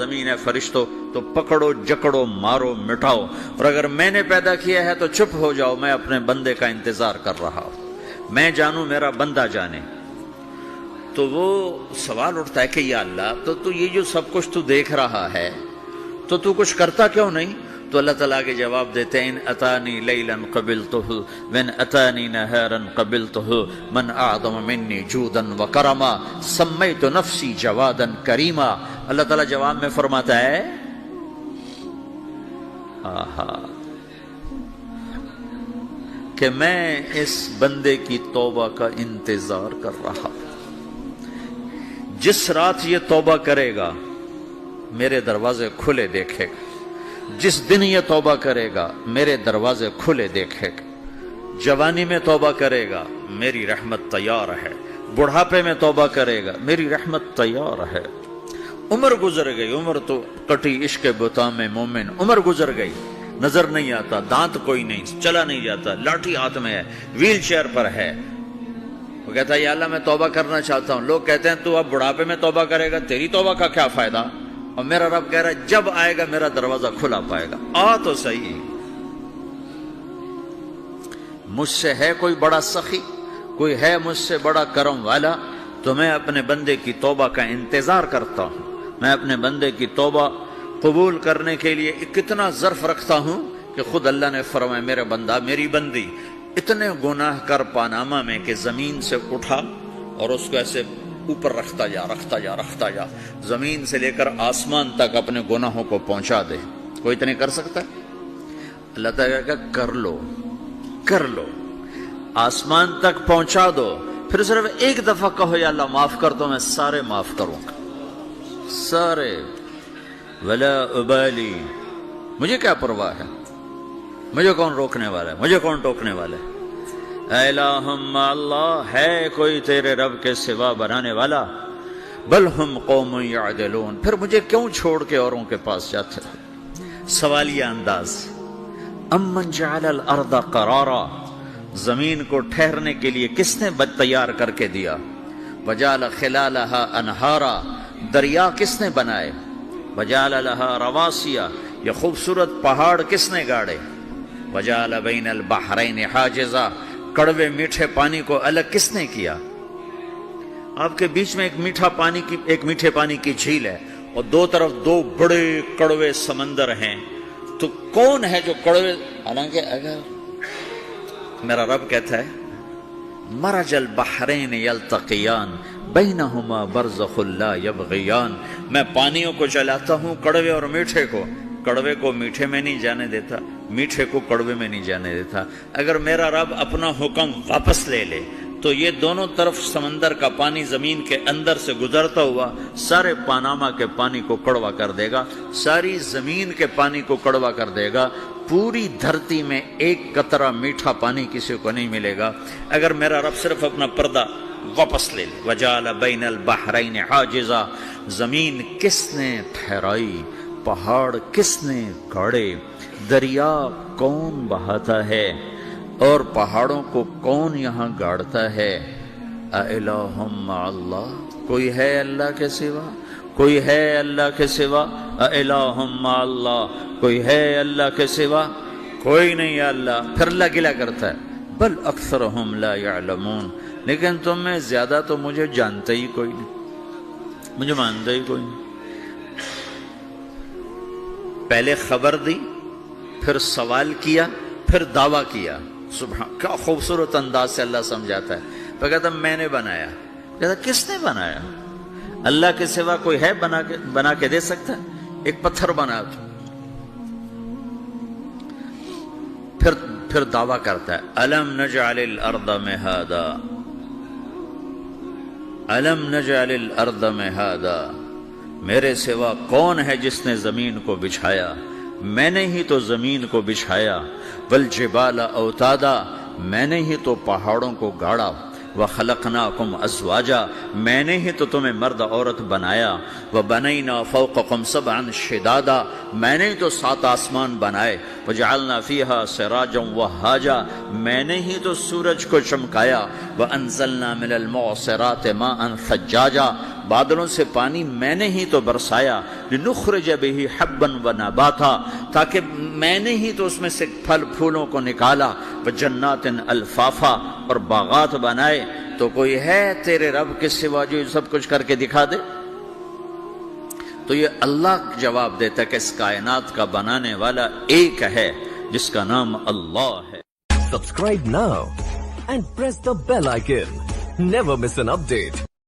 زمین ہے فرشتوں تو پکڑو جکڑو مارو مٹاؤ، اور اگر میں نے پیدا کیا ہے تو چپ ہو جاؤ، میں اپنے بندے کا انتظار کر رہا ہوں، میں جانوں میرا بندہ جانے۔ تو وہ سوال اٹھتا ہے کہ یا اللہ تو یہ جو سب کچھ تو دیکھ رہا ہے تو کچھ کرتا کیوں نہیں؟ تو اللہ تعالیٰ کے جواب دیتے ہیں ان اتانی لیلا قبلتہ وان اتانی نہارا قبلتہ من اعظم منی جودا وکرما سمیت نفسی جوادا کریما۔ اللہ تعالیٰ جواب میں فرماتا ہے آہا کہ میں اس بندے کی توبہ کا انتظار کر رہا ہوں، جس رات یہ توبہ کرے گا میرے دروازے کھلے دیکھے گا، جس دن یہ توبہ کرے گا میرے دروازے کھلے دیکھے گا، جوانی میں توبہ کرے گا میری رحمت تیار ہے، بڑھاپے میں توبہ کرے گا میری رحمت تیار ہے۔ عمر گزر گئی، عمر تو کٹی عشق بتا میں مومن، عمر گزر گئی، نظر نہیں آتا، دانت کوئی نہیں، چلا نہیں جاتا، لاٹھی ہاتھ میں ہے، ویل چیئر پر ہے۔ وہ کہتا ہے یا اللہ میں توبہ کرنا چاہتا ہوں۔ لوگ کہتے ہیں تو اب بڑھاپے میں توبہ کرے گا، تیری توبہ کا کیا فائدہ؟ اور میرا رب کہہ رہا ہے جب آئے گا میرا دروازہ کھلا پائے گا، آ تو صحیح۔ مجھ سے ہے کوئی بڑا سخی، کوئی ہے مجھ سے بڑا کرم والا، تو میں اپنے بندے کی توبہ کا انتظار کرتا ہوں، میں اپنے بندے کی توبہ قبول کرنے کے لیے کتنا ظرف رکھتا ہوں کہ خود اللہ نے فرمایا میرا بندہ میری بندی اتنے گناہ کر پاناما میں کہ زمین سے اٹھا اور اس کو ایسے اوپر رکھتا جا، زمین سے لے کر آسمان تک اپنے گناہوں کو پہنچا دے۔ کوئی اتنے کر سکتا ہے؟ اللہ تعالیٰ کہ کر لو، آسمان تک پہنچا دو، پھر صرف ایک دفعہ کہو یا اللہ معاف کر دو، میں سارے معاف کروں گا، سارے، ولا ابالی، مجھے کیا پرواہ ہے، مجھے کون روکنے والا ہے، مجھے کون ٹوکنے والا ہے۔ اے الہم اللہ، ہے کوئی تیرے رب کے سوا بنانے والا؟ بل ہم قوم یعدلون، پھر مجھے کیوں چھوڑ کے اوروں کے پاس جاتے ہو؟ سوالیہ انداز۔ امن جعل الارض قرارا، زمین کو ٹھہرنے کے لیے کس نے تیار کر کے دیا؟ وجعل خلالہا انہارا، دریا کس نے بنائے؟ وجعل لہا رواسیا، یہ خوبصورت پہاڑ کس نے گاڑے؟ وجعل بین البحرین حاجزا، کڑوے میٹھے پانی کو الگ کس نے کیا؟ آپ کے بیچ میں ایک میٹھے پانی کی جھیل ہے اور دو طرف دو بڑے کڑوے سمندر ہیں، تو کون ہے جو کڑوے؟ حالانکہ اگر میرا رب کہتا ہے مرج البحرین یلتقیان بینہما برزخ لا یبغیان، میں پانیوں کو چلاتا ہوں، کڑوے اور میٹھے کو، کڑوے کو میٹھے میں نہیں جانے دیتا، میٹھے کو کڑوے میں نہیں جانے دیتا۔ اگر میرا رب اپنا حکم واپس لے لے تو یہ دونوں طرف سمندر کا پانی زمین کے اندر سے گزرتا ہوا سارے پاناما کے پانی کو کڑوا کر دے گا، ساری زمین کے پانی کو کڑوا کر دے گا، پوری دھرتی میں ایک قطرہ میٹھا پانی کسی کو نہیں ملے گا اگر میرا رب صرف اپنا پردہ واپس لے لے۔ وجعل بین البحرین حاجزا، زمین کس نے ٹھہرائی، پہاڑ کس نے گاڑے، دریا کون بہاتا ہے اور پہاڑوں کو کون یہاں گاڑتا ہے؟ اِلٰہٌ مع اللہ، کوئی ہے اللہ کے سوا؟ کوئی ہے اللہ کے سوا؟ اِلٰہٌ مع اللہ، کوئی ہے اللہ کے سوا؟ کوئی نہیں ہے اللہ۔ پھر اللہ گلہ کرتا ہے بل اکثرہم لا یعلمون، لیکن تم میں زیادہ تو مجھے جانتے ہی کوئی نہیں، مجھے مانتے ہی کوئی نہیں۔ پہلے خبر دی، پھر سوال کیا، پھر دعویٰ کیا۔ سبحان، کیا خوبصورت انداز سے اللہ سمجھاتا ہے۔ پھر کہتا میں نے بنایا، کہتا کس نے بنایا؟ اللہ کے سوا کوئی ہے بنا کے دے سکتا ہے؟ ایک پتھر بنا تو پھر دعویٰ کرتا ہے الم نجعل الارض مہادا، الم نجعل الارض مہادا، میرے سوا کون ہے جس نے زمین کو بچھایا؟ میں نے ہی تو زمین کو بچھایا۔ والجبال اوتادا، میں نے ہی تو پہاڑوں کو گاڑا۔ وخلقناکم ازواجا، میں نے ہی تو تمہیں مرد عورت بنایا۔ وبنینا فوقکم سبعا شدادا، میں نے ہی تو 7 آسمان بنائے۔ وجعلنا فیہا سراجا وہاجا، میں نے ہی تو سورج کو چمکایا۔ وانزلنا من المعصرات ماء ثجاجا، بادلوں سے پانی میں نے ہی تو برسایا، لنخرج به حبا ونباتا، تاکہ میں نے ہی تو اس میں سے پھل پھولوں کو نکالا، وجنات الفافا، اور باغات بنائے۔ تو کوئی ہے تیرے رب کے سوا جو یہ سب کچھ کر کے دکھا دے؟ تو یہ اللہ جواب دیتا ہے کہ اس کائنات کا بنانے والا ایک ہے جس کا نام اللہ ہے۔ Subscribe now and press the bell icon. Never miss an update.